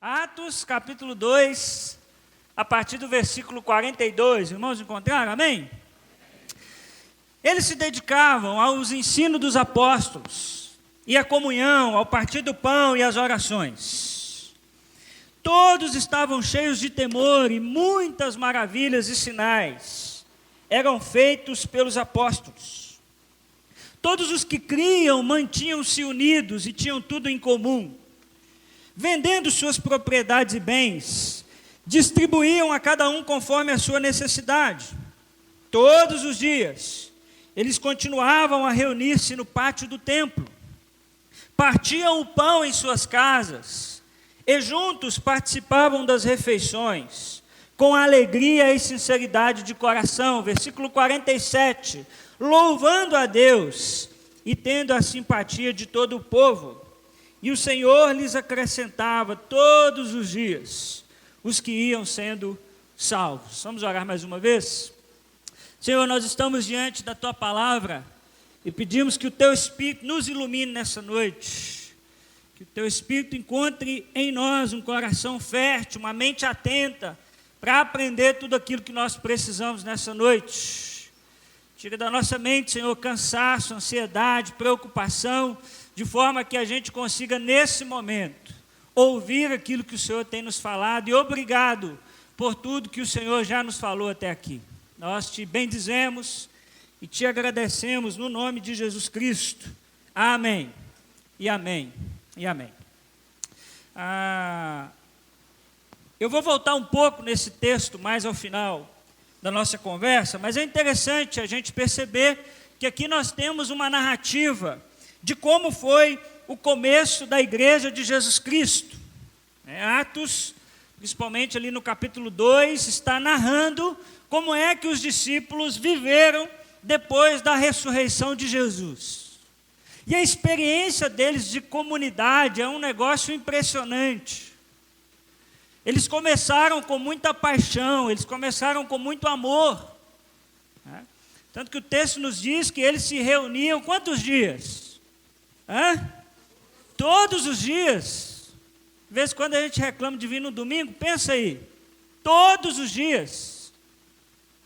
Atos, capítulo 2, a partir do versículo 42. Irmãos, encontraram? Amém? Eles se dedicavam aos ensinos dos apóstolos, e à comunhão, ao partir do pão e às orações. Todos estavam cheios de temor, e muitas maravilhas e sinais eram feitos pelos apóstolos. Todos os que criam mantinham-se unidos e tinham tudo em comum. Vendendo suas propriedades e bens, distribuíam a cada um conforme a sua necessidade. Todos os dias, eles continuavam a reunir-se no pátio do templo. Partiam o pão em suas casas, e juntos participavam das refeições, com alegria e sinceridade de coração. Versículo 47, louvando a Deus e tendo a simpatia de todo o povo. E o Senhor lhes acrescentava todos os dias os que iam sendo salvos. Vamos orar mais uma vez? Senhor, nós estamos diante da Tua palavra e pedimos que o Teu Espírito nos ilumine nessa noite. Que o Teu Espírito encontre em nós um coração fértil, uma mente atenta para aprender tudo aquilo que nós precisamos nessa noite. Tira da nossa mente, Senhor, cansaço, ansiedade, preocupação, de forma que a gente consiga, nesse momento, ouvir aquilo que o Senhor tem nos falado. E obrigado por tudo que o Senhor já nos falou até aqui. Nós te bendizemos e te agradecemos no nome de Jesus Cristo. Amém. E amém. E amém. Eu vou voltar um pouco nesse texto mais ao final da nossa conversa, mas é interessante a gente perceber que aqui nós temos uma narrativa de como foi o começo da igreja de Jesus Cristo. Atos, principalmente ali no capítulo 2, está narrando como é que os discípulos viveram depois da ressurreição de Jesus. E a experiência deles de comunidade é um negócio impressionante. Eles começaram com muita paixão, eles começaram com muito amor. Tanto que o texto nos diz que eles se reuniam quantos dias? Todos os dias. De vez em quando a gente reclama de vir no domingo, pensa aí. Todos os dias.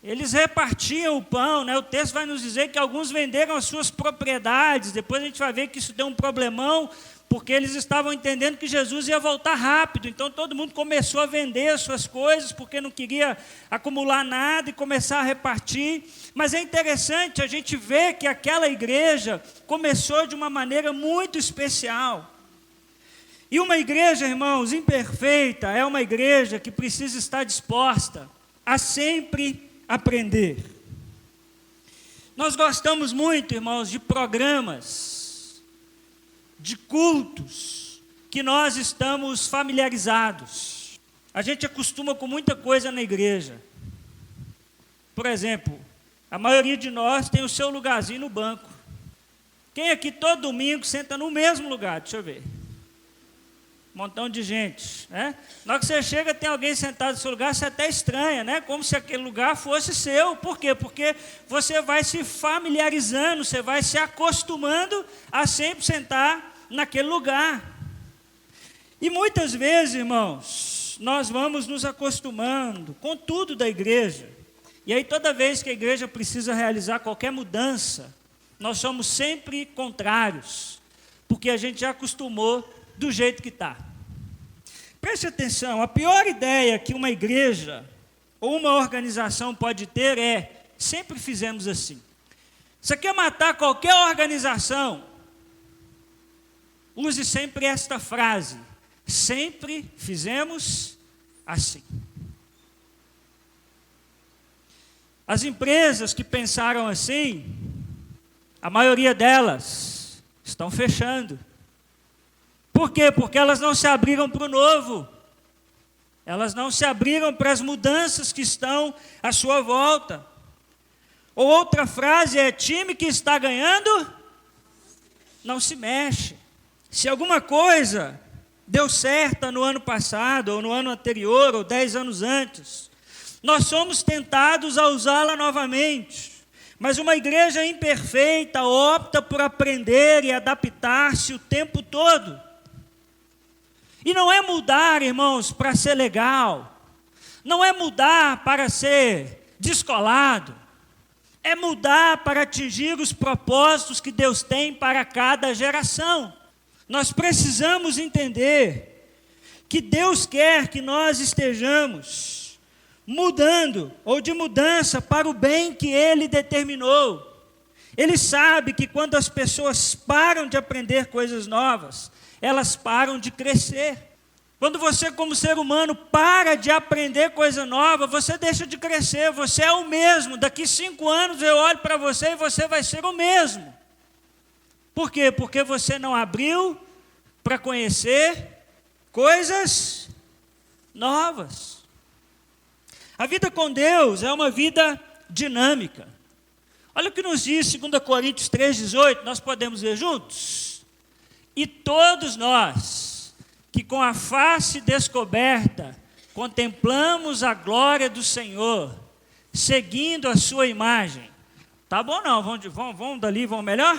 Eles repartiam o pão, O texto vai nos dizer que alguns venderam as suas propriedades. Depois a gente vai ver que isso deu um problemão, porque eles estavam entendendo que Jesus ia voltar rápido. Então todo mundo começou a vender as suas coisas, porque não queria acumular nada e começar a repartir. Mas é interessante a gente ver que aquela igreja começou de uma maneira muito especial. E uma igreja, irmãos, imperfeita, é uma igreja que precisa estar disposta a sempre aprender. Nós gostamos muito, irmãos, de programas, de cultos, que nós estamos familiarizados. A gente acostuma com muita coisa na igreja. Por exemplo, a maioria de nós tem o seu lugarzinho no banco. Quem aqui todo domingo senta no mesmo lugar? Deixa eu ver. Um montão de gente, Na hora que você chega, tem alguém sentado no seu lugar, você até estranha, Como se aquele lugar fosse seu. Por quê? Porque você vai se familiarizando, você vai se acostumando a sempre sentar naquele lugar. E muitas vezes, irmãos, nós vamos nos acostumando com tudo da igreja. E aí toda vez que a igreja precisa realizar qualquer mudança, nós somos sempre contrários, porque a gente já acostumou do jeito que está. Preste atenção, a pior ideia que uma igreja ou uma organização pode ter é: sempre fizemos assim. Você quer matar qualquer organização? Use sempre esta frase: sempre fizemos assim. As empresas que pensaram assim, a maioria delas estão fechando. Por quê? Porque elas não se abriram para o novo. Elas não se abriram para as mudanças que estão à sua volta. Ou outra frase é: time que está ganhando, não se mexe. Se alguma coisa deu certo no ano passado, ou no ano anterior, ou 10 anos antes, nós somos tentados a usá-la novamente. Mas uma igreja imperfeita opta por aprender e adaptar-se o tempo todo. E não é mudar, irmãos, para ser legal. Não é mudar para ser descolado. É mudar para atingir os propósitos que Deus tem para cada geração. Nós precisamos entender que Deus quer que nós estejamos mudando, ou de mudança para o bem que Ele determinou. Ele sabe que quando as pessoas param de aprender coisas novas, elas param de crescer. Quando você, como ser humano, para de aprender coisa nova, você deixa de crescer, você é o mesmo. Daqui 5 anos eu olho para você e você vai ser o mesmo. Por quê? Porque você não abriu para conhecer coisas novas. A vida com Deus é uma vida dinâmica. Olha o que nos diz 2 Coríntios 3,18, nós podemos ver juntos? E todos nós, que com a face descoberta, contemplamos a glória do Senhor, seguindo a sua imagem. Tá bom não? Vamos dali, vamos melhor?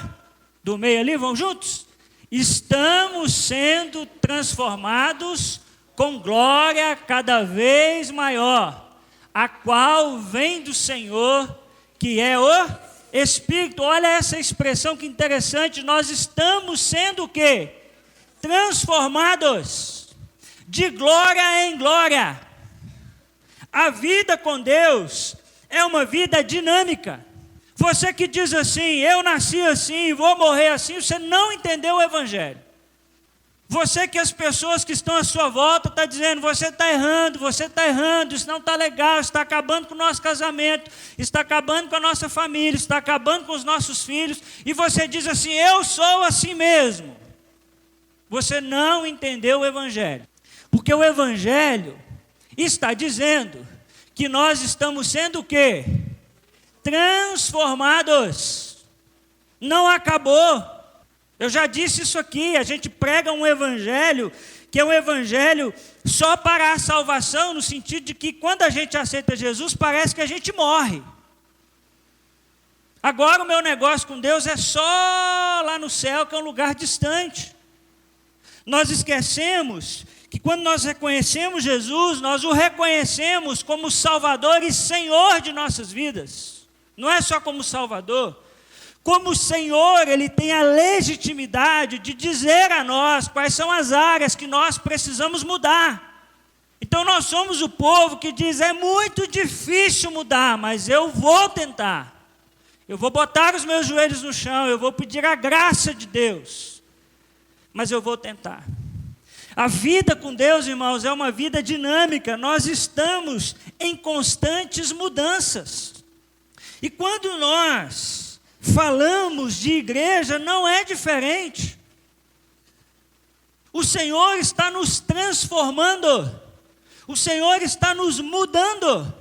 Do meio ali, vamos juntos? Estamos sendo transformados com glória cada vez maior, a qual vem do Senhor, que é o Espírito. Olha essa expressão que interessante, nós estamos sendo o quê? Transformados de glória em glória. A vida com Deus é uma vida dinâmica. Você que diz assim, eu nasci assim, vou morrer assim, você não entendeu o Evangelho. Você que as pessoas que estão à sua volta estão dizendo, você está errando, isso não está legal, está acabando com o nosso casamento, está acabando com a nossa família, está acabando com os nossos filhos, e você diz assim, eu sou assim mesmo. Você não entendeu o Evangelho. Porque o Evangelho está dizendo que nós estamos sendo o quê? Transformados. Não acabou. Eu já disse isso aqui, a gente prega um Evangelho, que é um Evangelho só para a salvação, no sentido de que quando a gente aceita Jesus, parece que a gente morre. Agora o meu negócio com Deus é só lá no céu, que é um lugar distante. Nós esquecemos que quando nós reconhecemos Jesus, nós o reconhecemos como Salvador e Senhor de nossas vidas. Não é só como Salvador. Como Senhor, Ele tem a legitimidade de dizer a nós quais são as áreas que nós precisamos mudar. Então nós somos o povo que diz, é muito difícil mudar, mas eu vou tentar. Eu vou botar os meus joelhos no chão, eu vou pedir a graça de Deus. Mas eu vou tentar. A vida com Deus, irmãos, é uma vida dinâmica. Nós estamos em constantes mudanças. E quando nós falamos de igreja, não é diferente. O Senhor está nos transformando. O Senhor está nos mudando.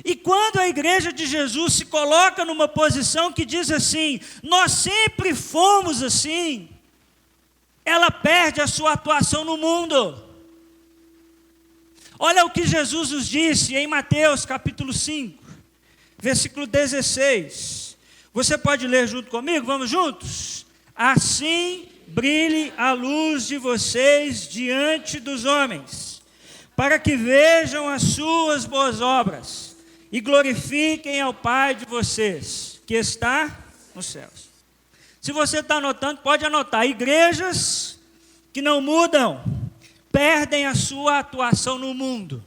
E quando a igreja de Jesus se coloca numa posição que diz assim, nós sempre fomos assim, ela perde a sua atuação no mundo. Olha o que Jesus nos disse em Mateus capítulo 5, versículo 16. Você pode ler junto comigo? Vamos juntos? Assim brilhe a luz de vocês diante dos homens, para que vejam as suas boas obras e glorifiquem ao Pai de vocês, que está nos céus. Se você está anotando, pode anotar. Igrejas que não mudam, perdem a sua atuação no mundo.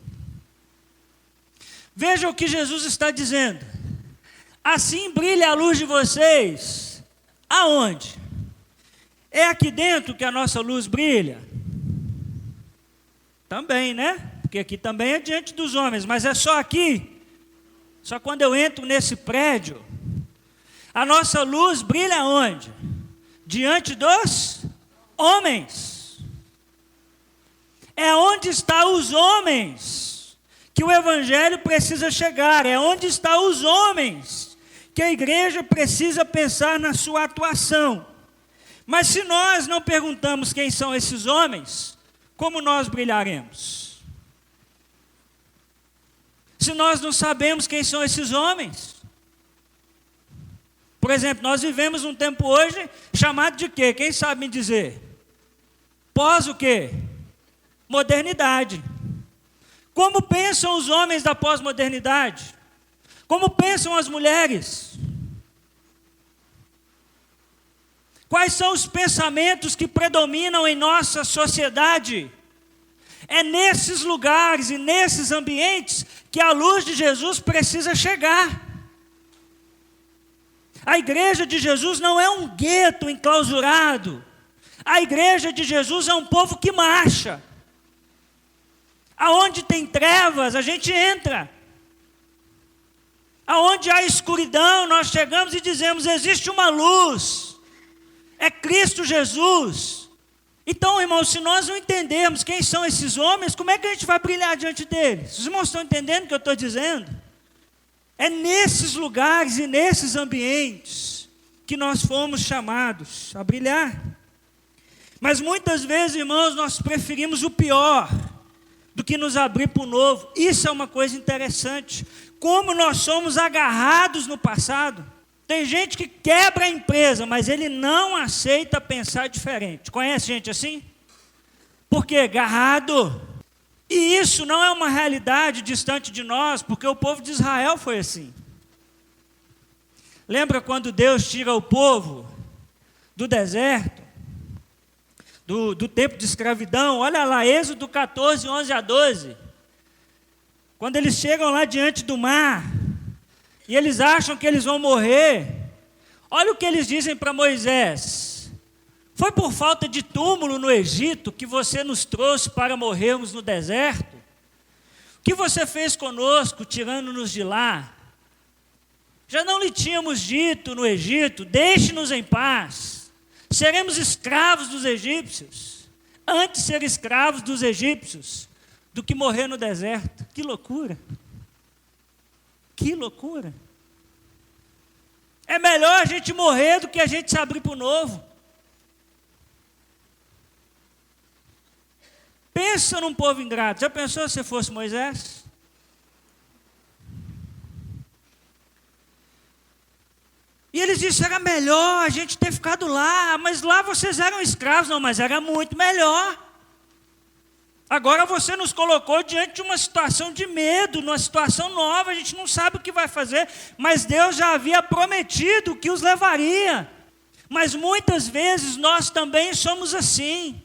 Veja o que Jesus está dizendo. Assim brilha a luz de vocês. Aonde? É aqui dentro que a nossa luz brilha? Também, né? Porque aqui também é diante dos homens, mas é só aqui. Só quando eu entro nesse prédio. A nossa luz brilha onde? Diante dos homens. É onde estão os homens que o Evangelho precisa chegar. É onde estão os homens que a igreja precisa pensar na sua atuação. Mas se nós não perguntamos quem são esses homens, como nós brilharemos? Se nós não sabemos quem são esses homens? Por exemplo, nós vivemos um tempo hoje chamado de quê? Quem sabe me dizer? Pós o quê? modernidade. Como pensam os homens da pós-modernidade? Como pensam as mulheres? Quais são os pensamentos que predominam em nossa sociedade? É nesses lugares e nesses ambientes que a luz de Jesus precisa chegar. A igreja de Jesus não é um gueto enclausurado. A igreja de Jesus é um povo que marcha. Aonde tem trevas, a gente entra. Aonde há escuridão, nós chegamos e dizemos: existe uma luz. É Cristo Jesus. Então, irmãos, se nós não entendermos quem são esses homens, como é que a gente vai brilhar diante deles? Os irmãos estão entendendo o que eu estou dizendo? É nesses lugares e nesses ambientes que nós fomos chamados a brilhar. Mas muitas vezes, irmãos, nós preferimos o pior do que nos abrir para o novo. Isso é uma coisa interessante. Como nós somos agarrados no passado. Tem gente que quebra a empresa, mas ele não aceita pensar diferente. Conhece gente assim? Por quê? Agarrado. E isso não é uma realidade distante de nós, porque o povo de Israel foi assim. Lembra quando Deus tira o povo do deserto, do tempo de escravidão? Olha lá, Êxodo 14, 11 a 12. Quando eles chegam lá diante do mar, e eles acham que eles vão morrer, olha o que eles dizem para Moisés: foi por falta de túmulo no Egito que você nos trouxe para morrermos no deserto? O que você fez conosco, tirando-nos de lá? Já não lhe tínhamos dito no Egito: deixe-nos em paz, seremos escravos dos egípcios? Antes ser escravos dos egípcios do que morrer no deserto. Que loucura! Que loucura! É melhor a gente morrer do que a gente se abrir para o novo. Pensa num povo ingrato. Já pensou se fosse Moisés? E eles disseram: era melhor a gente ter ficado lá, mas lá vocês eram escravos. Não, mas era muito melhor. Agora você nos colocou diante de uma situação de medo, numa situação nova, a gente não sabe o que vai fazer, mas Deus já havia prometido que os levaria. Mas muitas vezes nós também somos assim.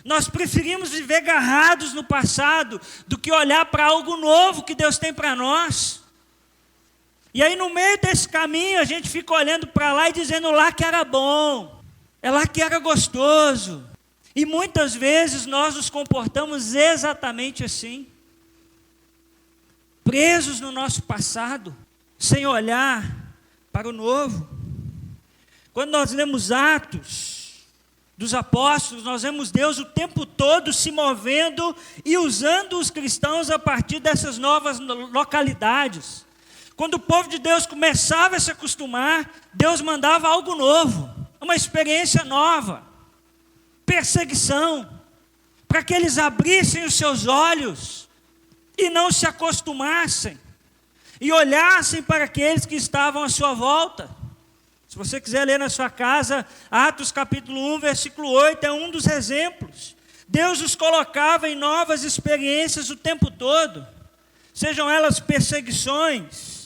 Nós preferimos viver agarrados no passado do que olhar para algo novo que Deus tem para nós. E aí no meio desse caminho a gente fica olhando para lá e dizendo: lá que era bom, é lá que era gostoso. E muitas vezes nós nos comportamos exatamente assim, presos no nosso passado, sem olhar para o novo. Quando nós lemos Atos dos Apóstolos, nós vemos Deus o tempo todo se movendo e usando os cristãos a partir dessas novas localidades. Quando o povo de Deus começava a se acostumar, Deus mandava algo novo, uma experiência nova. Perseguição, para que eles abrissem os seus olhos e não se acostumassem, e olhassem para aqueles que estavam à sua volta. Se você quiser ler na sua casa, Atos capítulo 1, versículo 8, é um dos exemplos. Deus os colocava em novas experiências o tempo todo, sejam elas perseguições,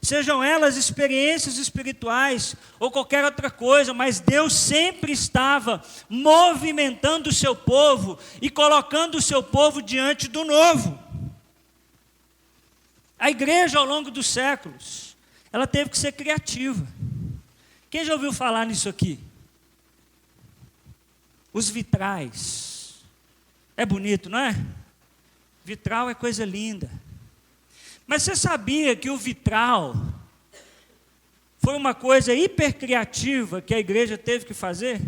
sejam elas experiências espirituais ou qualquer outra coisa, mas Deus sempre estava movimentando o seu povo e colocando o seu povo diante do novo. A igreja, ao longo dos séculos, ela teve que ser criativa. Quem já ouviu falar nisso aqui? Os vitrais. É bonito, não é? Vitral é coisa linda. Mas você sabia que o vitral foi uma coisa hipercriativa que a igreja teve que fazer?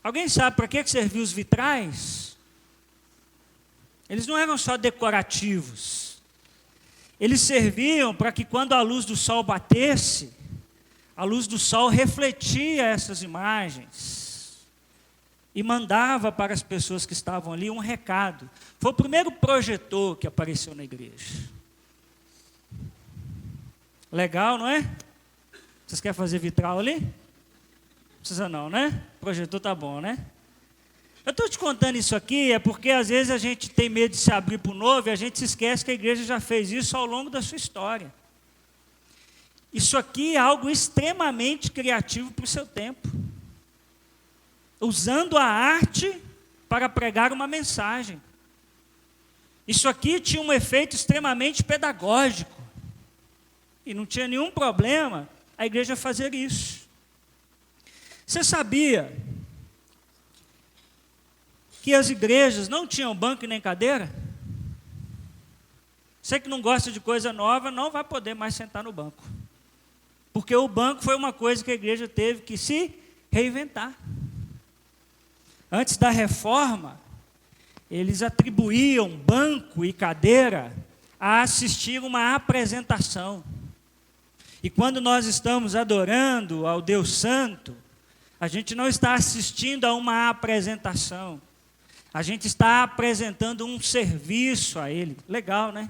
Alguém sabe para que serviam os vitrais? Eles não eram só decorativos. Eles serviam para que quando a luz do sol batesse, a luz do sol refletia essas imagens e mandava para as pessoas que estavam ali um recado. Foi o primeiro projetor que apareceu na igreja. Legal, não é? Vocês querem fazer vitral ali? Não precisa não, né? O projetor tá bom, né? Eu estou te contando isso aqui, é porque às vezes a gente tem medo de se abrir para o novo e a gente se esquece que a igreja já fez isso ao longo da sua história. Isso aqui é algo extremamente criativo para o seu tempo. Usando a arte para pregar uma mensagem. Isso aqui tinha um efeito extremamente pedagógico. E não tinha nenhum problema a igreja fazer isso. Você sabia que as igrejas não tinham banco e nem cadeira? Você que não gosta de coisa nova, não vai poder mais sentar no banco. Porque o banco foi uma coisa que a igreja teve que se reinventar. Antes da reforma, eles atribuíam banco e cadeira a assistir uma apresentação. E quando nós estamos adorando ao Deus Santo, a gente não está assistindo a uma apresentação. A gente está apresentando um serviço a Ele. Legal, né?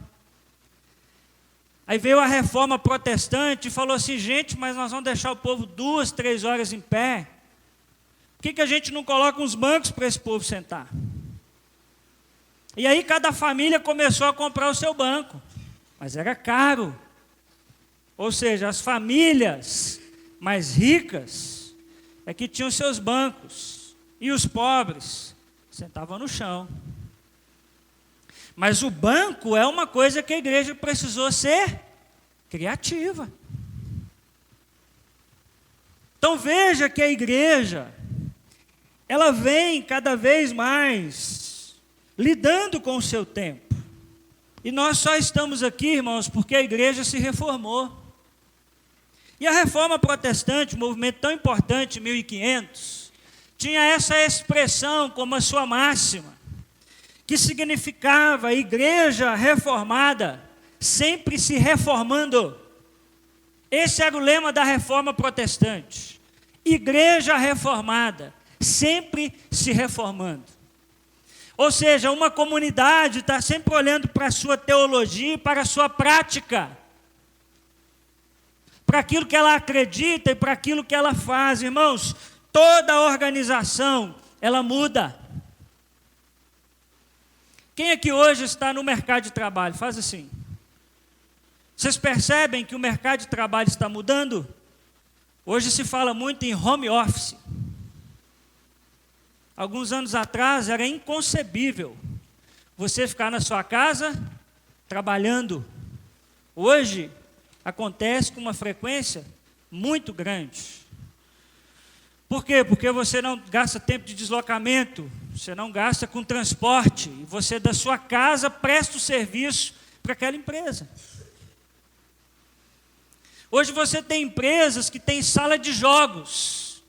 Aí veio a reforma protestante e falou assim, gente, mas nós vamos deixar o povo 2, 3 horas em pé. Por que a gente não coloca uns bancos para esse povo sentar? E aí cada família começou a comprar o seu banco. Mas era caro. Ou seja, as famílias mais ricas é que tinham seus bancos. E os pobres sentavam no chão. Mas o banco é uma coisa que a igreja precisou ser criativa. Então veja que a igreja, ela vem cada vez mais lidando com o seu tempo. E nós só estamos aqui, irmãos, porque a igreja se reformou. E a reforma protestante, um movimento tão importante, 1500, tinha essa expressão como a sua máxima, que significava igreja reformada, sempre se reformando. Esse era o lema da reforma protestante. Igreja reformada, sempre se reformando. Ou seja, uma comunidade está sempre olhando para a sua teologia e para a sua prática. Para aquilo que ela acredita e para aquilo que ela faz. Irmãos, toda organização, ela muda. Quem aqui hoje está no mercado de trabalho? Faz assim. Vocês percebem que o mercado de trabalho está mudando? Hoje se fala muito em home office. Alguns anos atrás era inconcebível você ficar na sua casa trabalhando. Hoje acontece com uma frequência muito grande. Por quê? Porque você não gasta tempo de deslocamento, você não gasta com transporte, e você da sua casa presta o serviço para aquela empresa. Hoje você tem empresas que têm sala de jogos.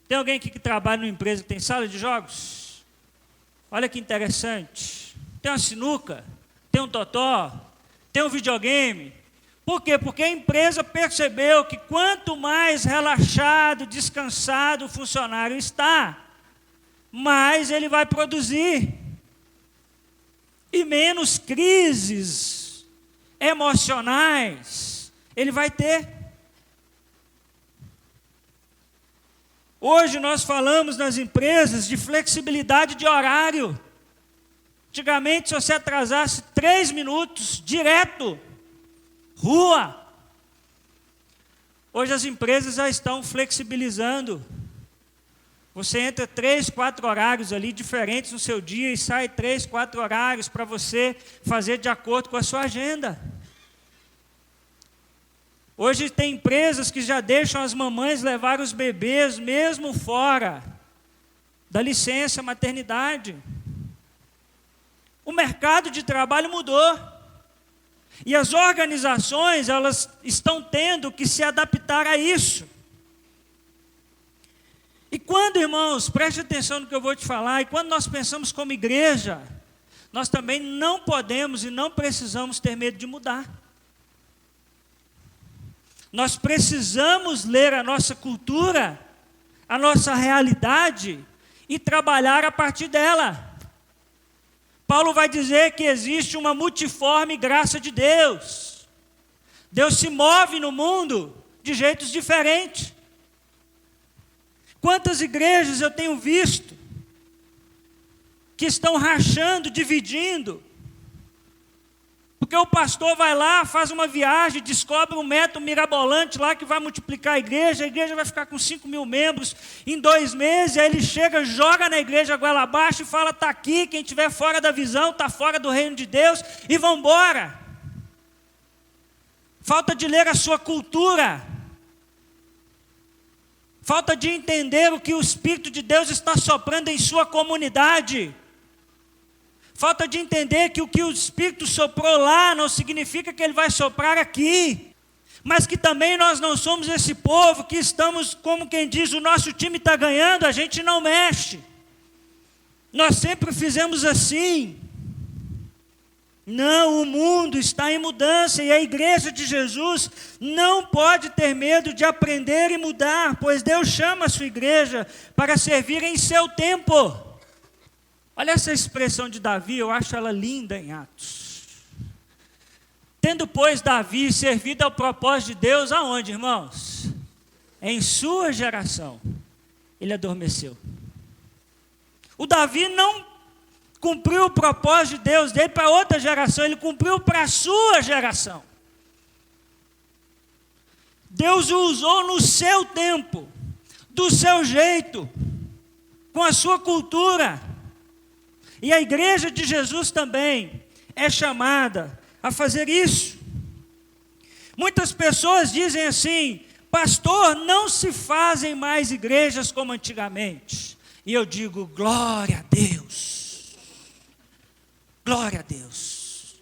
Tem alguém aqui que trabalha numa empresa que tem sala de jogos? Olha que interessante. Tem uma sinuca, tem um totó, tem um videogame. Por quê? Porque a empresa percebeu que quanto mais relaxado, descansado o funcionário está, mais ele vai produzir. E menos crises emocionais ele vai ter. Hoje nós falamos nas empresas de flexibilidade de horário. Antigamente, se você atrasasse 3 minutos, direto, rua. Hoje as empresas já estão flexibilizando. Você entra 3, 4 horários ali diferentes no seu dia e sai 3, 4 horários para você fazer de acordo com a sua agenda. Hoje tem empresas que já deixam as mamães levar os bebês mesmo fora da licença maternidade. O mercado de trabalho mudou. E as organizações, elas estão tendo que se adaptar a isso. E quando, irmãos, preste atenção no que eu vou te falar, e quando nós pensamos como igreja, nós também não podemos e não precisamos ter medo de mudar. Nós precisamos ler a nossa cultura, a nossa realidade e trabalhar a partir dela. Paulo vai dizer que existe uma multiforme graça de Deus. Deus se move no mundo de jeitos diferentes. Quantas igrejas eu tenho visto que estão rachando, dividindo. Porque o pastor vai lá, faz uma viagem, descobre um método mirabolante lá que vai multiplicar a igreja vai ficar com 5.000 membros em 2 meses, aí ele chega, joga na igreja goela abaixo e fala, está aqui, quem estiver fora da visão, está fora do reino de Deus, e vão embora. Falta de ler a sua cultura, falta de entender o que o Espírito de Deus está soprando em sua comunidade. Falta de entender que o que o Espírito soprou lá não significa que ele vai soprar aqui. Mas que também nós não somos esse povo que estamos, como quem diz, o nosso time está ganhando, a gente não mexe. Nós sempre fizemos assim. Não, o mundo está em mudança e a igreja de Jesus não pode ter medo de aprender e mudar, pois Deus chama a sua igreja para servir em seu tempo. Olha essa expressão de Davi, eu acho ela linda em Atos. Tendo, pois, Davi servido ao propósito de Deus, aonde, irmãos? Em sua geração, ele adormeceu. O Davi não cumpriu o propósito de Deus dele para outra geração, ele cumpriu para a sua geração. Deus o usou no seu tempo, do seu jeito, com a sua cultura. E a igreja de Jesus também é chamada a fazer isso. Muitas pessoas dizem assim, pastor, não se fazem mais igrejas como antigamente. E eu digo, glória a Deus. Glória a Deus.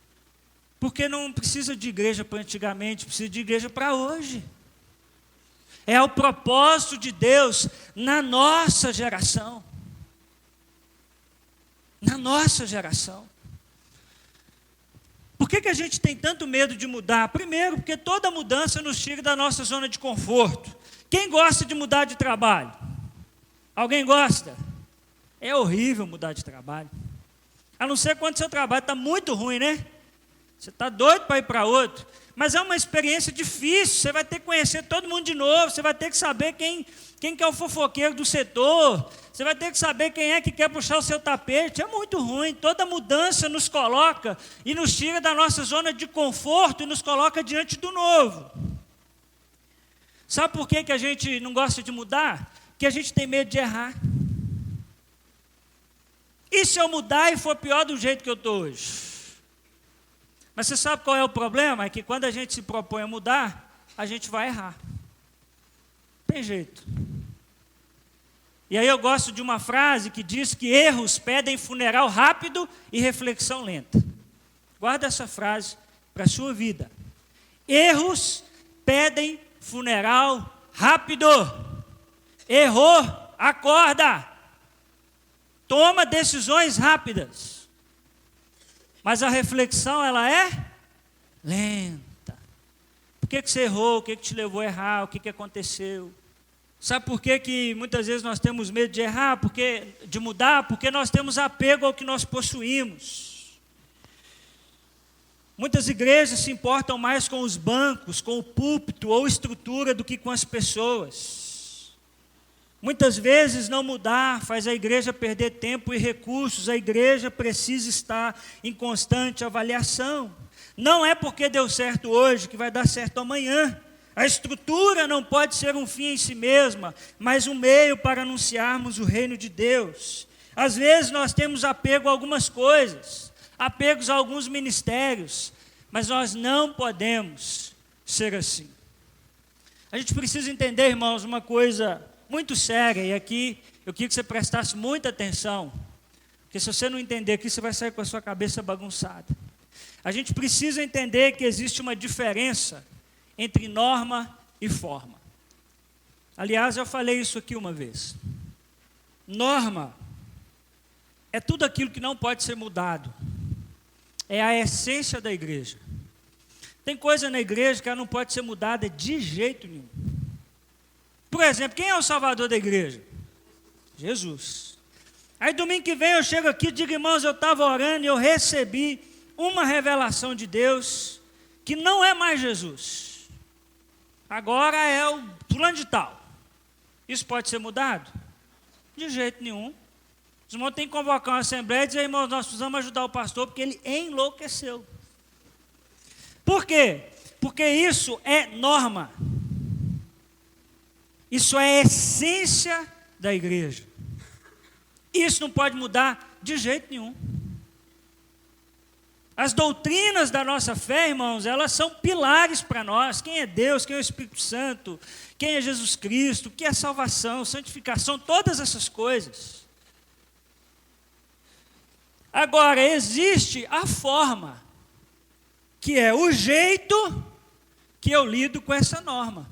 Porque não precisa de igreja para antigamente, precisa de igreja para hoje. É o propósito de Deus na nossa geração. Na nossa geração. Por que a gente tem tanto medo de mudar? Primeiro, porque toda mudança nos tira da nossa zona de conforto. Quem gosta de mudar de trabalho? Alguém gosta? É horrível mudar de trabalho. A não ser quando seu trabalho está muito ruim, né? Você está doido para ir para outro. Mas é uma experiência difícil, você vai ter que conhecer todo mundo de novo, você vai ter que saber quem que é o fofoqueiro do setor, você vai ter que saber quem é que quer puxar o seu tapete. É muito ruim, toda mudança nos coloca e nos tira da nossa zona de conforto e nos coloca diante do novo. Sabe por que a gente não gosta de mudar? Porque a gente tem medo de errar. E se eu mudar e for pior do jeito que eu estou hoje? Mas você sabe qual é o problema? É que quando a gente se propõe a mudar, a gente vai errar. Tem jeito. E aí eu gosto de uma frase que diz que erros pedem funeral rápido e reflexão lenta. Guarda essa frase para a sua vida. Erros pedem funeral rápido. Errou, acorda. Toma decisões rápidas. Mas a reflexão, ela é lenta. Por que você errou? O que te levou a errar? O que aconteceu? Sabe por que muitas vezes nós temos medo de errar? De mudar? Porque nós temos apego ao que nós possuímos. Muitas igrejas se importam mais com os bancos, com o púlpito ou estrutura do que com as pessoas. Muitas vezes não mudar faz a igreja perder tempo e recursos. A igreja precisa estar em constante avaliação. Não é porque deu certo hoje que vai dar certo amanhã. A estrutura não pode ser um fim em si mesma, mas um meio para anunciarmos o reino de Deus. Às vezes nós temos apego a algumas coisas, apegos a alguns ministérios, mas nós não podemos ser assim. A gente precisa entender, irmãos, uma coisa muito séria, e aqui eu queria que você prestasse muita atenção, porque se você não entender aqui, você vai sair com a sua cabeça bagunçada. A gente precisa entender que existe uma diferença entre norma e forma. Aliás, eu falei isso aqui uma vez. Norma é tudo aquilo que não pode ser mudado. É a essência da igreja. Tem coisa na igreja que ela não pode ser mudada de jeito nenhum. Por exemplo, quem é o salvador da igreja? Jesus. Aí domingo que vem eu chego aqui e digo, irmãos, eu estava orando e eu recebi uma revelação de Deus que não é mais Jesus. Agora é o fulano de tal. Isso pode ser mudado? De jeito nenhum. Os irmãos têm que convocar uma assembleia e dizer, irmãos, nós precisamos ajudar o pastor, porque ele enlouqueceu. Por quê? Porque isso é norma. Isso é a essência da igreja. Isso não pode mudar de jeito nenhum. As doutrinas da nossa fé, irmãos, elas são pilares para nós. Quem é Deus, quem é o Espírito Santo, quem é Jesus Cristo, o que é salvação, santificação, todas essas coisas. Agora, existe a forma, que é o jeito que eu lido com essa norma.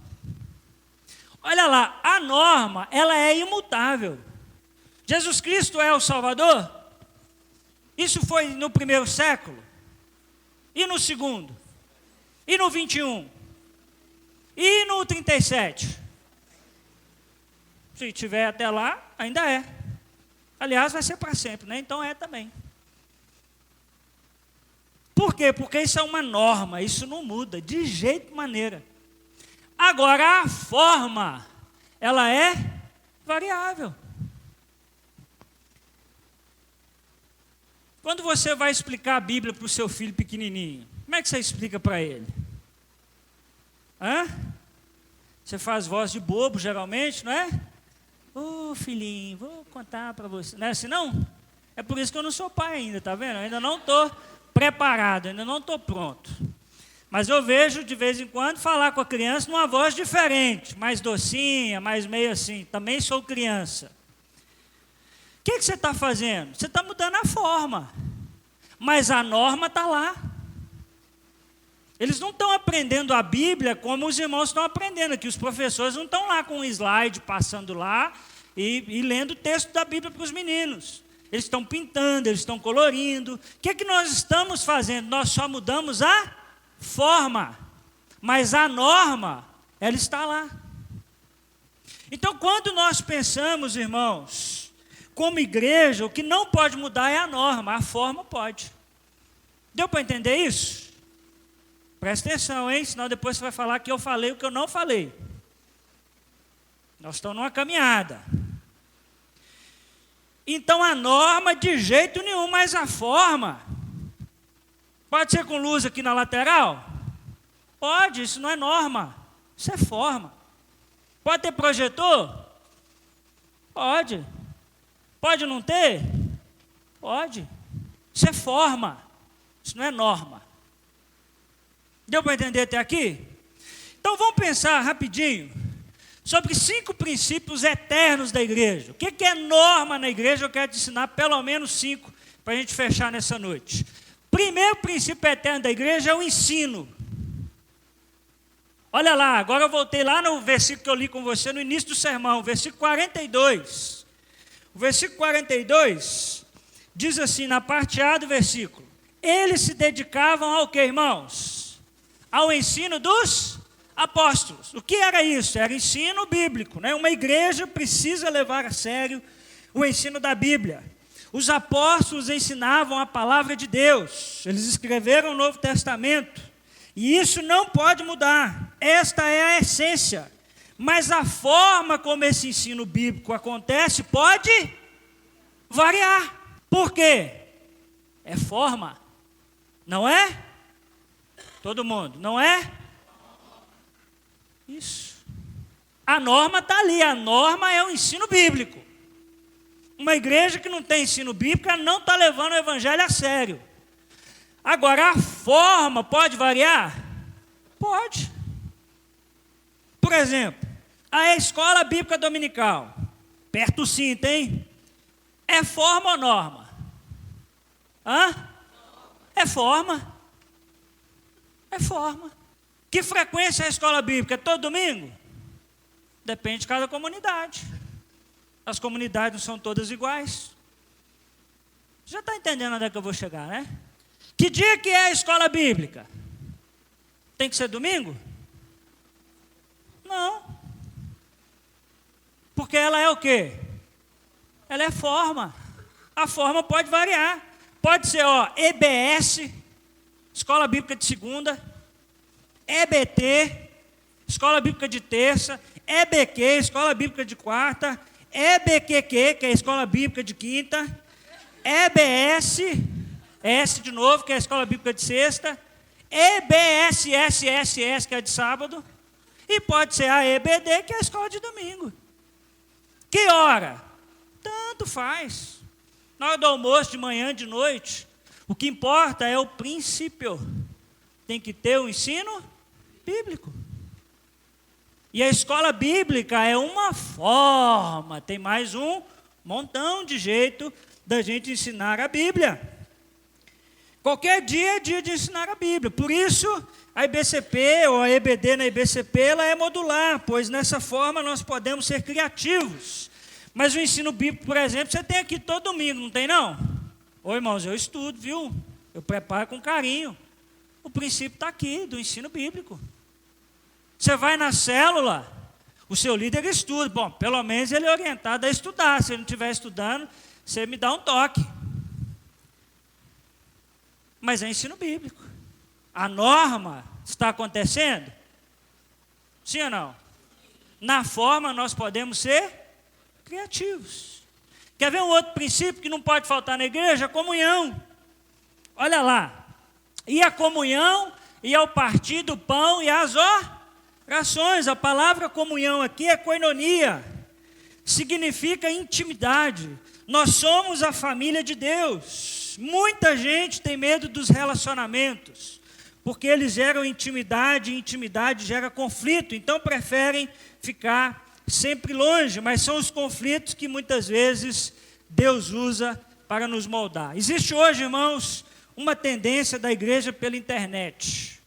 Olha lá, a norma, ela é imutável. Jesus Cristo é o Salvador? Isso foi no primeiro século? E no segundo? E no 21? E no 37? Se tiver até lá, ainda é. Aliás, vai ser para sempre, né? Então é também. Por quê? Porque isso é uma norma, isso não muda de jeito maneira. Agora, a forma, ela é variável. Quando você vai explicar a Bíblia para o seu filho pequenininho, como é que você explica para ele? Você faz voz de bobo, geralmente, não é? Ô, filhinho, vou contar para você. Não é assim, não? É por isso que eu não sou pai ainda, tá vendo? Eu ainda não estou preparado, ainda não estou pronto. Mas eu vejo, de vez em quando, falar com a criança numa voz diferente, mais docinha, mais meio assim. Também sou criança. O que você está fazendo? Você está mudando a forma, mas a norma está lá. Eles não estão aprendendo a Bíblia como os irmãos estão aprendendo aqui. Os professores não estão lá com um slide, passando lá e lendo o texto da Bíblia para os meninos. Eles estão pintando, eles estão colorindo. O que é que nós estamos fazendo? Nós só mudamos a forma, mas a norma, ela está lá. Então, quando nós pensamos, irmãos, como igreja, o que não pode mudar é a norma, a forma pode. Deu para entender isso? Presta atenção, hein? Senão depois você vai falar que eu falei o que eu não falei. Nós estamos numa caminhada. Então a norma de jeito nenhum, mas a forma. Pode ser com luz aqui na lateral? Pode, isso não é norma, isso é forma. Pode ter projetor? Pode. Pode não ter? Pode. Isso é forma, isso não é norma. Deu para entender até aqui? Então vamos pensar rapidinho sobre 5 princípios eternos da igreja. O que é norma na igreja? Eu quero te ensinar pelo menos 5 para a gente fechar nessa noite. Primeiro princípio eterno da igreja é o ensino. Olha lá, agora eu voltei lá no versículo que eu li com você no início do sermão, versículo 42. O versículo 42 diz assim, na parte A do versículo: eles se dedicavam ao que, irmãos? Ao ensino dos apóstolos. O que era isso? Era ensino bíblico, né? Uma igreja precisa levar a sério o ensino da Bíblia. Os apóstolos ensinavam a palavra de Deus. Eles escreveram o Novo Testamento. E isso não pode mudar. Esta é a essência. Mas a forma como esse ensino bíblico acontece pode variar. Por quê? É forma. Não é? Todo mundo, não é? Isso. A norma está ali. A norma é o ensino bíblico. Uma igreja que não tem ensino bíblico, ela não está levando o evangelho a sério. Agora, a forma pode variar? Pode. Por exemplo, a escola bíblica dominical, perto do cinto, hein? É forma ou norma? É forma. É forma. Que frequência é a escola bíblica? É todo domingo? Depende de cada comunidade. As comunidades não são todas iguais. Já está entendendo onde é que eu vou chegar, né? Que dia que é a escola bíblica? Tem que ser domingo? Não. Porque ela é o quê? Ela é forma. A forma pode variar. Pode ser, EBS, Escola Bíblica de Segunda, EBT, Escola Bíblica de Terça, EBQ, Escola Bíblica de Quarta, EBQQ, que é a Escola Bíblica de quinta, EBS, S de novo, que é a Escola Bíblica de sexta, EBSSSS, que é de sábado, e pode ser a EBD, que é a escola de domingo. Que hora? Tanto faz. Na hora do almoço, de manhã, de noite, o que importa é o princípio. Tem que ter o ensino bíblico. E a escola bíblica é uma forma, tem mais um montão de jeito da gente ensinar a Bíblia. Qualquer dia é dia de ensinar a Bíblia. Por isso, a IBCP ou a EBD na IBCP, ela é modular, pois nessa forma nós podemos ser criativos. Mas o ensino bíblico, por exemplo, você tem aqui todo domingo, não tem não? Ô irmãos, eu estudo, viu? Eu preparo com carinho. O princípio está aqui, do ensino bíblico. Você vai na célula, o seu líder estuda. Bom, pelo menos ele é orientado a estudar. Se ele não estiver estudando, você me dá um toque. Mas é ensino bíblico. A norma está acontecendo? Sim ou não? Na forma nós podemos ser criativos. Quer ver um outro princípio que não pode faltar na igreja? A comunhão. Olha lá. E a comunhão, e ao partir do pão, e as orações. A palavra comunhão aqui é koinonia. Significa intimidade. Nós somos a família de Deus. Muita gente tem medo dos relacionamentos, porque eles geram intimidade, e intimidade gera conflito. Então preferem ficar sempre longe, mas são os conflitos que muitas vezes Deus usa para nos moldar. Existe hoje, irmãos, uma tendência da igreja pela internet.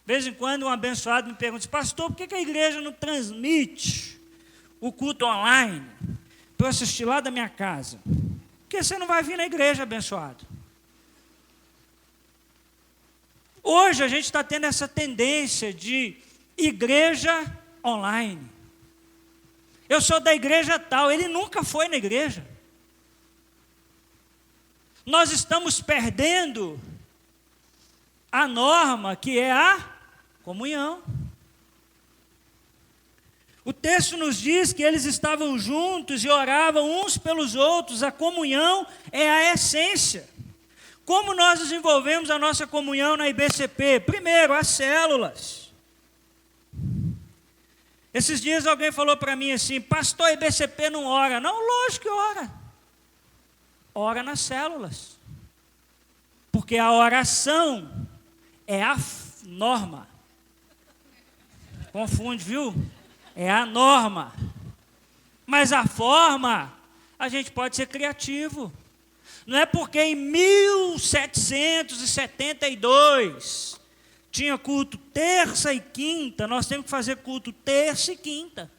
De vez em quando um abençoado me pergunta: pastor, por que a igreja não transmite o culto online para eu assistir lá da minha casa? Porque você não vai vir na igreja, abençoado. Hoje a gente está tendo essa tendência de igreja online. Eu sou da igreja tal, ele nunca foi na igreja. Nós estamos perdendo a norma que é a comunhão. O texto nos diz que eles estavam juntos e oravam uns pelos outros. A comunhão é a essência. Como nós desenvolvemos a nossa comunhão na IBCP? Primeiro, as células. Esses dias alguém falou para mim assim: pastor, a IBCP não ora. Não, lógico que ora. Ora nas células. Porque a oração é a norma. Confunde, viu? É a norma. Mas a forma, a gente pode ser criativo. Não é porque em 1772 tinha culto terça e quinta, nós temos que fazer culto terça e quinta.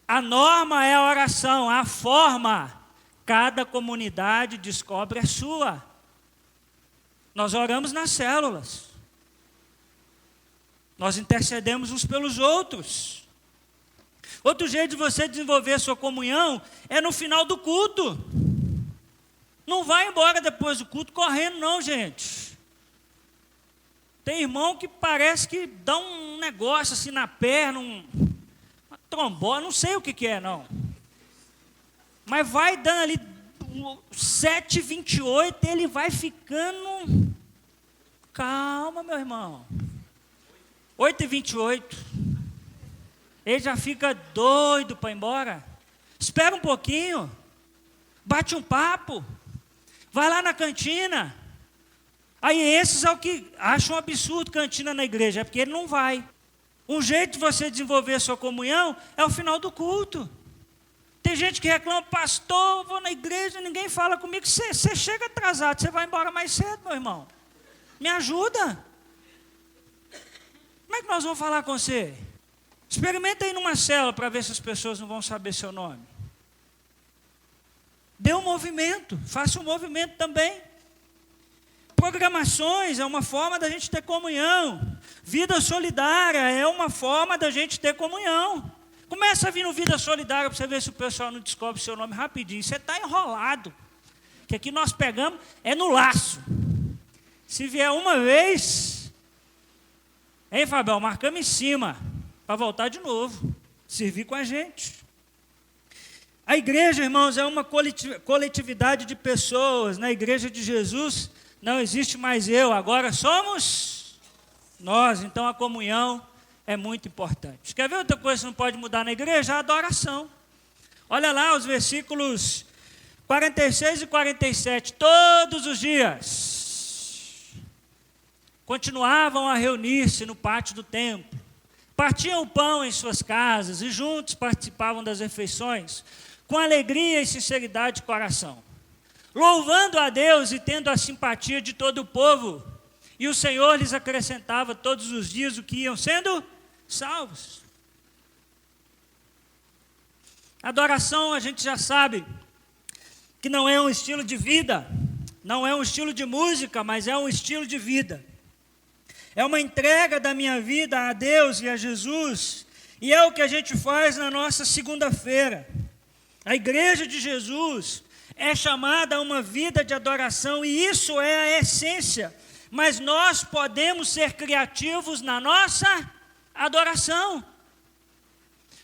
A norma é a oração, a forma, cada comunidade descobre a sua. Nós oramos nas células. Nós intercedemos uns pelos outros. Outro jeito de você desenvolver a sua comunhão é no final do culto. Não vai embora depois do culto correndo, não, gente. Tem irmão que parece que dá um negócio assim na perna, uma trombose, não sei o que é, não. Mas vai dando ali 7h28, ele vai ficando... Calma, meu irmão. 8h28. Ele já fica doido para ir embora. Espera um pouquinho. Bate um papo. Vai lá na cantina. Aí esses é o que acham um absurdo cantina na igreja. É porque ele não vai. Um jeito de você desenvolver a sua comunhão é o final do culto. Tem gente que reclama: pastor, eu vou na igreja, ninguém fala comigo. Você chega atrasado, você vai embora mais cedo, meu irmão. Me ajuda. Como é que nós vamos falar com você? Experimenta ir numa célula para ver se as pessoas não vão saber seu nome. Dê um movimento, faça um movimento também. Programações é uma forma da gente ter comunhão. Vida solidária é uma forma da gente ter comunhão. Começa a vir no Vida Solidária para você ver se o pessoal não descobre seu nome rapidinho. Você está enrolado. Que aqui nós pegamos é no laço. Se vier uma vez, hein, Fabel, marcamos em cima, para voltar de novo. servir com a gente. A igreja, irmãos, é uma coletividade de pessoas. Na igreja de Jesus não existe mais eu, agora somos nós. Então a comunhão é muito importante. Quer ver outra coisa que não pode mudar na igreja? A adoração. Olha lá os versículos 46 e 47. Todos os dias continuavam a reunir-se no pátio do templo. Partiam o pão em suas casas e juntos participavam das refeições, com alegria e sinceridade de coração, louvando a Deus e tendo a simpatia de todo o povo. E o Senhor lhes acrescentava todos os dias o que iam sendo salvos. Adoração, a gente já sabe que não é um estilo de vida, não é um estilo de música, mas é um estilo de vida. É uma entrega da minha vida a Deus e a Jesus, e é o que a gente faz na nossa segunda-feira. A igreja de Jesus é chamada a uma vida de adoração, e isso é a essência, mas nós podemos ser criativos na nossa adoração.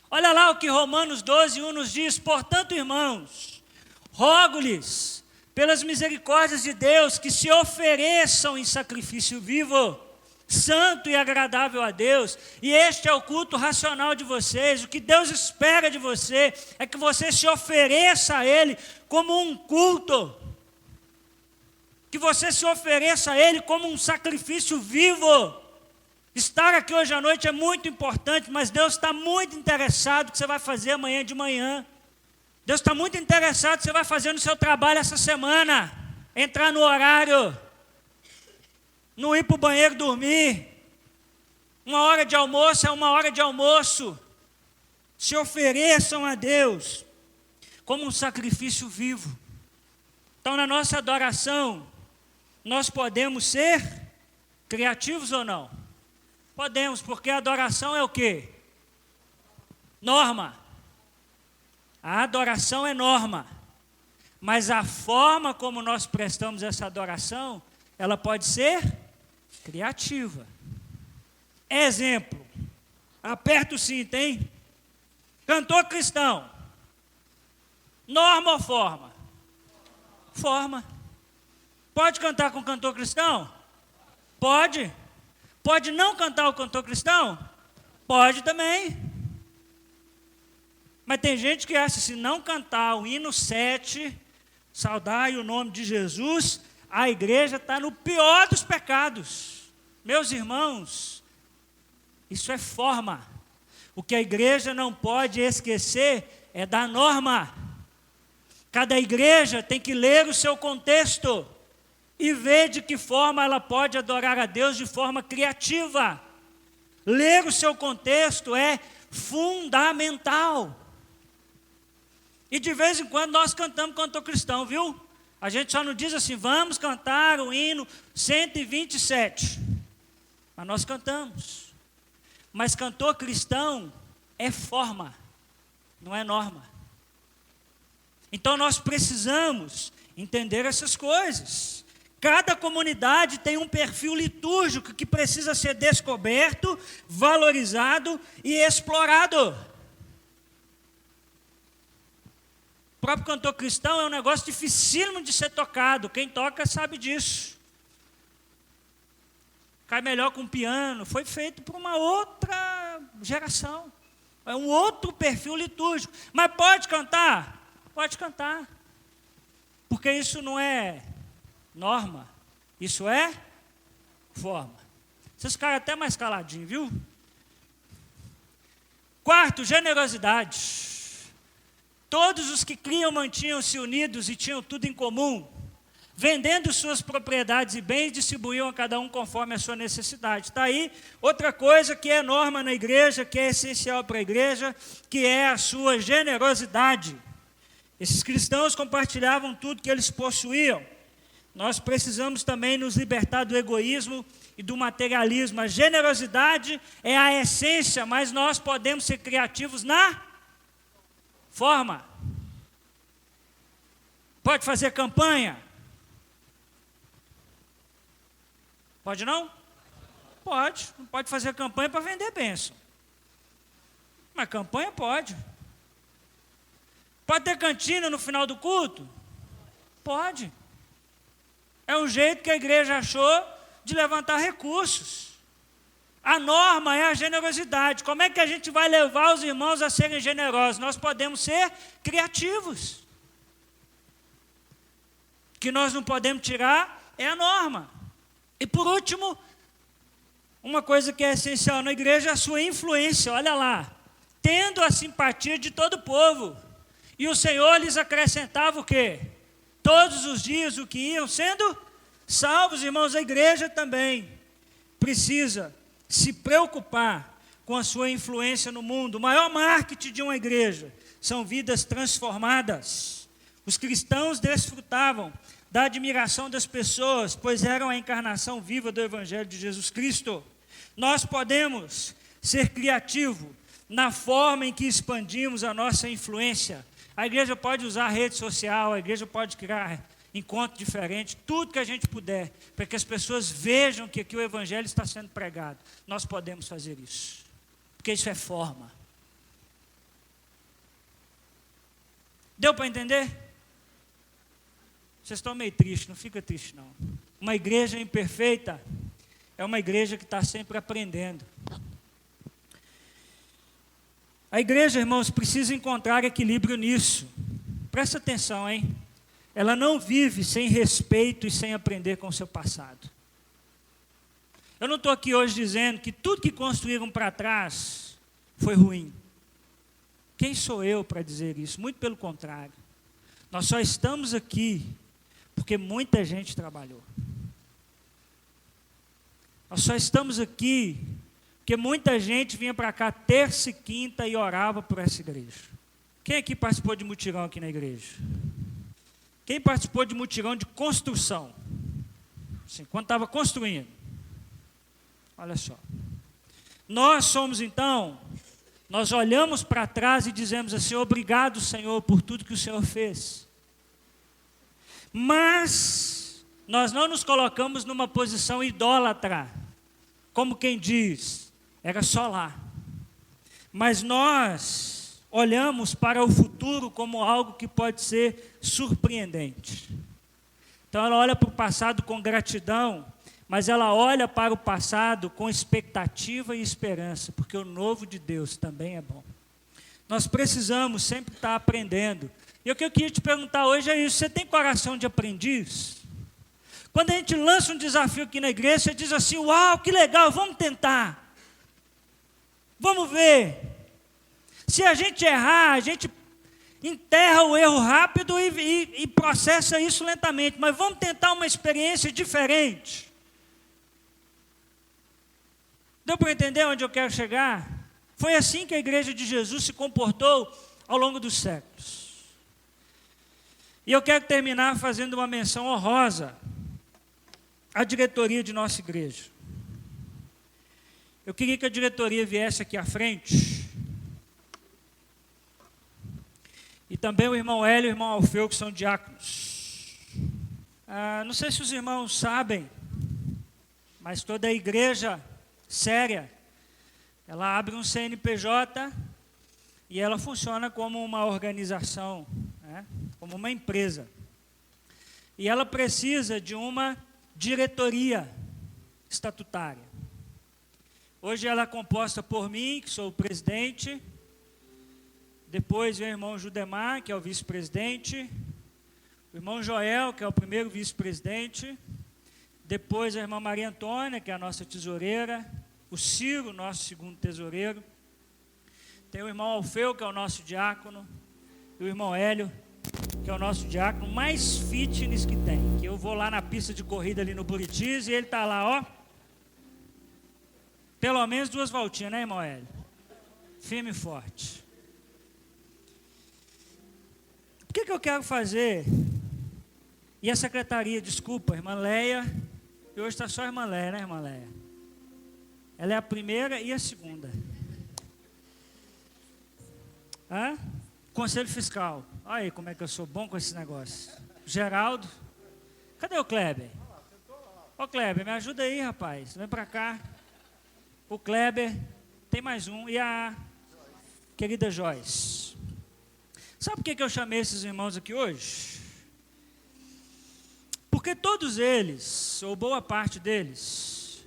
Olha lá o que Romanos 12:1 nos diz: portanto, irmãos, rogo-lhes, pelas misericórdias de Deus, que se ofereçam em sacrifício vivo, santo e agradável a Deus, e este é o culto racional de vocês. O que Deus espera de você é que você se ofereça a Ele como um culto, que você se ofereça a Ele como um sacrifício vivo. Estar aqui hoje à noite é muito importante, mas Deus está muito interessado no que você vai fazer amanhã de manhã. Deus está muito interessado no que você vai fazer no seu trabalho essa semana, entrar no horário, não ir para o banheiro dormir. Uma hora de almoço é uma hora de almoço. Se ofereçam a Deus como um sacrifício vivo. Então, na nossa adoração, nós podemos ser criativos ou não? Podemos, porque a adoração é o quê? Norma. A adoração é norma. Mas a forma como nós prestamos essa adoração, ela pode ser criativa. Exemplo, aperta o cinto, hein? Cantor cristão, norma ou forma? Forma. Pode cantar com cantor cristão? Pode. Pode não cantar o cantor cristão? Pode também. Mas tem gente que acha que se não cantar o hino 7, saudai o nome de Jesus, a igreja está no pior dos pecados. Meus irmãos, isso é forma. O que a igreja não pode esquecer é da norma. Cada igreja tem que ler o seu contexto e ver de que forma ela pode adorar a Deus de forma criativa. Ler o seu contexto é fundamental. E de vez em quando nós cantamos cantor cristão, viu? A gente só não diz assim, vamos cantar o hino 127. Mas nós cantamos. Mas cantor cristão é forma, não é norma. Então nós precisamos entender essas coisas. Cada comunidade tem um perfil litúrgico que precisa ser descoberto, valorizado e explorado. O próprio cantor cristão é um negócio dificílimo de ser tocado. Quem toca sabe disso. Cai melhor com piano. Foi feito por uma outra geração. É um outro perfil litúrgico. Mas pode cantar? Pode cantar. Porque isso não é norma. Isso é forma. Vocês ficaram até mais caladinhos, viu? Quarto, generosidade. Todos os que criam mantinham-se unidos e tinham tudo em comum. Vendendo suas propriedades e bens, distribuíam a cada um conforme a sua necessidade. Está aí outra coisa que é norma na igreja, que é essencial para a igreja, que é a sua generosidade. Esses cristãos compartilhavam tudo que eles possuíam. Nós precisamos também nos libertar do egoísmo e do materialismo. A generosidade é a essência, mas nós podemos ser criativos na forma. Pode fazer campanha? Pode não? Pode. Não pode fazer campanha para vender bênção. Mas campanha pode. Pode ter cantina no final do culto? Pode. É um jeito que a igreja achou de levantar recursos. A norma é a generosidade. Como é que a gente vai levar os irmãos a serem generosos? Nós podemos ser criativos. O que nós não podemos tirar é a norma. E por último, uma coisa que é essencial na igreja é a sua influência. Olha lá. Tendo a simpatia de todo o povo. E o Senhor lhes acrescentava o quê? Todos os dias o que iam sendo salvos. Irmãos, a igreja também precisa se preocupar com a sua influência no mundo. O maior marketing de uma igreja são vidas transformadas. Os cristãos desfrutavam da admiração das pessoas, pois eram a encarnação viva do Evangelho de Jesus Cristo. Nós podemos ser criativos na forma em que expandimos a nossa influência. A igreja pode usar a rede social, a igreja pode criar encontros diferentes, tudo que a gente puder, para que as pessoas vejam que aqui o Evangelho está sendo pregado. Nós podemos fazer isso, porque isso é forma. Deu para entender? Vocês estão meio tristes, não fica triste não. Uma igreja imperfeita é uma igreja que está sempre aprendendo. A igreja, irmãos, precisa encontrar equilíbrio nisso. Presta atenção, hein? Ela não vive sem respeito e sem aprender com o seu passado. Eu não estou aqui hoje dizendo que tudo que construíram para trás foi ruim. Quem sou eu para dizer isso? Muito pelo contrário. Nós só estamos aqui porque muita gente trabalhou. Nós só estamos aqui porque muita gente vinha para cá terça e quinta e orava por essa igreja. Quem aqui participou de mutirão aqui na igreja? Quem participou de mutirão de construção? Assim, quando estava construindo. Olha só. Nós somos então, nós olhamos para trás e dizemos assim, obrigado, Senhor, por tudo que o Senhor fez. Mas nós não nos colocamos numa posição idólatra, como quem diz, era só lá. Mas nós olhamos para o futuro como algo que pode ser surpreendente. Então ela olha para o passado com gratidão, mas ela olha para o passado com expectativa e esperança, porque o novo de Deus também é bom. Nós precisamos sempre estar aprendendo. E o que eu queria te perguntar hoje é isso, você tem coração de aprendiz? Quando a gente lança um desafio aqui na igreja, você diz assim, uau, que legal, vamos tentar. Vamos ver. Se a gente errar, a gente enterra o erro rápido e processa isso lentamente. Mas vamos tentar uma experiência diferente. Deu para entender onde eu quero chegar? Foi assim que a igreja de Jesus se comportou ao longo dos séculos. E eu quero terminar fazendo uma menção honrosa à diretoria de nossa igreja. Eu queria que a diretoria viesse aqui à frente. E também o irmão Hélio e o irmão Alfeu, que são diáconos. Não sei se os irmãos sabem, mas toda a igreja séria, ela abre um CNPJ e ela funciona como uma organização, né? Como uma empresa. E ela precisa de uma diretoria estatutária. Hoje ela é composta por mim, que sou o presidente, depois vem o irmão Judemar, que é o vice-presidente, o irmão Joel, que é o primeiro vice-presidente, depois a irmã Maria Antônia, que é a nossa tesoureira, o Ciro, nosso segundo tesoureiro, tem o irmão Alfeu, que é o nosso diácono, e o irmão Hélio, que é o nosso diácono mais fitness que tem, que eu vou lá na pista de corrida ali no Buritis e ele está lá, ó, pelo menos 2 voltinhas, né, irmão Hélio? Firme e forte. O que eu quero fazer? E a secretaria, desculpa, irmã Leia, e hoje está só a irmã Leia, né, irmã Leia? Ela é a primeira e a segunda. Conselho Fiscal. Olha aí como é que eu sou bom com esse negócio. Geraldo. Cadê o Kleber? Ô Kleber, me ajuda aí, rapaz. Vem pra cá. O Kleber. Tem mais um. E a querida Joyce, sabe por que eu chamei esses irmãos aqui hoje? Porque todos eles, ou boa parte deles,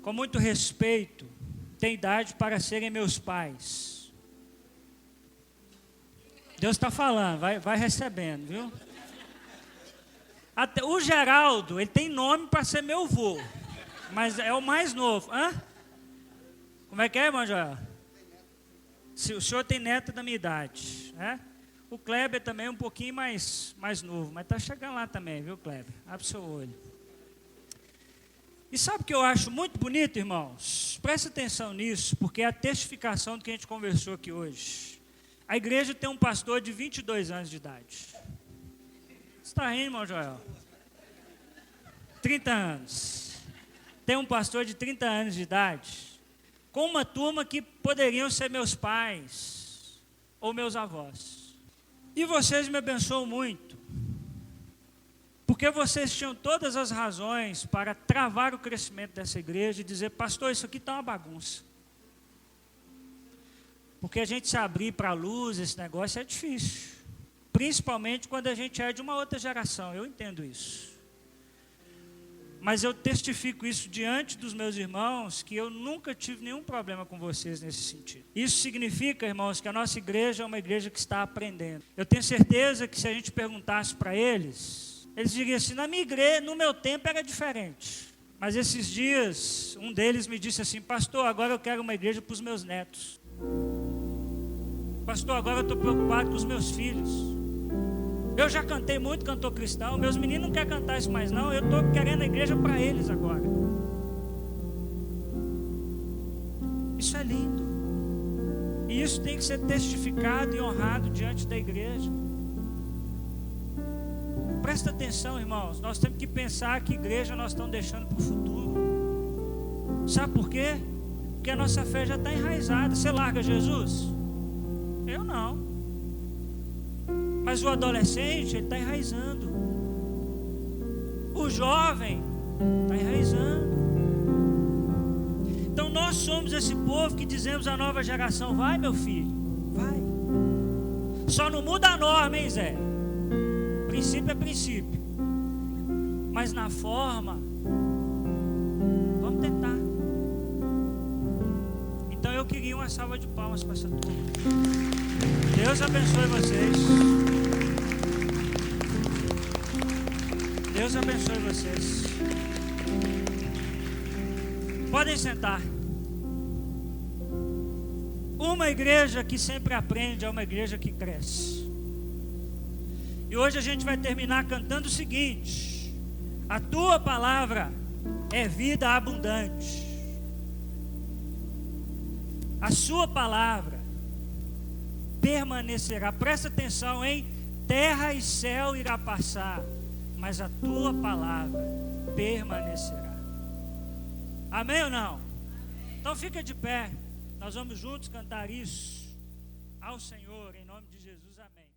com muito respeito, têm idade para serem meus pais. Deus está falando, vai recebendo, viu? Até o Geraldo, ele tem nome para ser meu avô, mas é o mais novo. Hã? Como é que é, irmão Joel? O senhor tem neto da minha idade, né? O Kleber também é um pouquinho mais novo, mas está chegando lá também, viu, Kleber? Abre o seu olho. E sabe o que eu acho muito bonito, irmãos? Presta atenção nisso, porque é a testificação do que a gente conversou aqui hoje. A igreja tem um pastor de 22 anos de idade. Você está rindo, irmão Joel? 30 anos. Tem um pastor de 30 anos de idade, com uma turma que poderiam ser meus pais ou meus avós. E vocês me abençoam muito, porque vocês tinham todas as razões para travar o crescimento dessa igreja e dizer: pastor, isso aqui está uma bagunça. Porque a gente se abrir para a luz, esse negócio é difícil. Principalmente quando a gente é de uma outra geração, eu entendo isso. Mas eu testifico isso diante dos meus irmãos, que eu nunca tive nenhum problema com vocês nesse sentido. Isso significa, irmãos, que a nossa igreja é uma igreja que está aprendendo. Eu tenho certeza que se a gente perguntasse para eles, eles diriam assim: na minha igreja, no meu tempo era diferente. Mas esses dias, um deles me disse assim: pastor, agora eu quero uma igreja para os meus netos. Pastor, agora eu estou preocupado com os meus filhos. Eu já cantei muito cantor cristão, meus meninos não querem cantar isso mais não, eu estou querendo a igreja para eles agora. Isso é lindo. E isso tem que ser testificado e honrado diante da igreja. Presta atenção, irmãos, nós temos que pensar que igreja nós estamos deixando para o futuro. Sabe por quê? Porque a nossa fé já está enraizada. Você larga Jesus? Eu não. Mas o adolescente, ele está enraizando. O jovem está enraizando. Então nós somos esse povo que dizemos à nova geração: vai, meu filho, vai. Só não muda a norma, hein, Zé? Princípio é princípio. Mas na forma, vamos tentar. Então eu queria uma salva de palmas para essa turma. Deus abençoe vocês. Deus abençoe vocês. Podem sentar. Uma igreja que sempre aprende é uma igreja que cresce. E hoje a gente vai terminar cantando o seguinte: a tua palavra é vida abundante. A sua palavra permanecerá. Presta atenção, hein? Terra e céu irá passar, mas a tua palavra permanecerá. Amém ou não? Amém. Então fica de pé. Nós vamos juntos cantar isso ao Senhor, em nome de Jesus. Amém.